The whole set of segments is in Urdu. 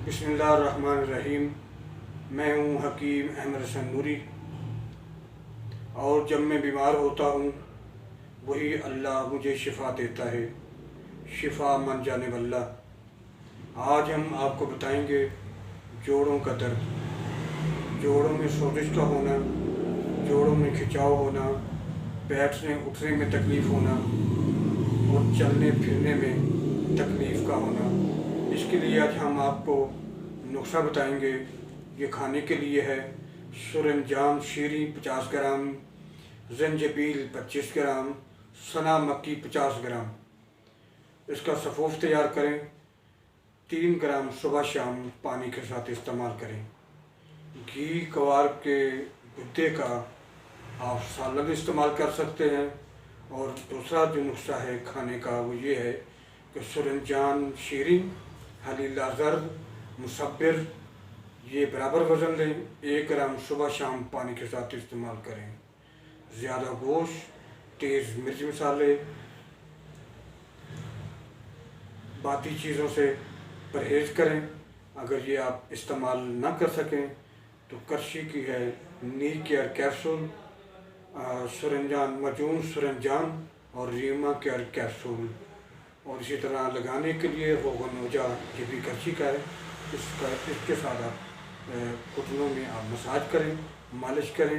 بسم اللہ الرحمن الرحیم۔ میں ہوں حکیم احمد حسن نوری، اور جب میں بیمار ہوتا ہوں وہی اللہ مجھے شفا دیتا ہے، شفا من جانب اللہ۔ آج ہم آپ کو بتائیں گے جوڑوں کا درد، جوڑوں میں سوزش کا ہونا، جوڑوں میں کھچاؤ ہونا، بیٹھنے اٹھنے میں تکلیف ہونا اور چلنے پھرنے میں تکلیف کا ہونا۔ اس کے لیے آج ہم آپ کو نسخہ بتائیں گے۔ یہ کھانے کے لیے ہے: سرنجان شیریں 50 گرام، زنجبیل 25 گرام، سنا مکی 50 گرام۔ اس کا سفوف تیار کریں، 3 گرام صبح شام پانی کے ساتھ استعمال کریں۔ گھی کوار کے گدے کا آپ سالن استعمال کر سکتے ہیں۔ اور دوسرا جو نسخہ ہے کھانے کا وہ یہ ہے کہ سرنجان شیریں، حلیلہ زرد، مصبر، یہ برابر وزن لیں، 1 گرام صبح شام پانی کے ساتھ استعمال کریں۔ زیادہ گوشت، تیز مرچ مسالے، باقی چیزوں سے پرہیز کریں۔ اگر یہ آپ استعمال نہ کر سکیں تو کرشی کی ہے نی کیئر کیپسول، سرنجان مجون سرنجان اور ریما کیئر کیپسول، اور اسی طرح لگانے کے لیے روغن یہ بھی کرشی کا ہے۔ اس کے ساتھ آپ گھٹنوں میں آپ مساج کریں، مالش کریں،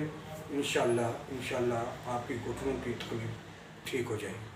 انشاءاللہ آپ کی گھٹنوں کی تکلیف ٹھیک ہو جائے گی۔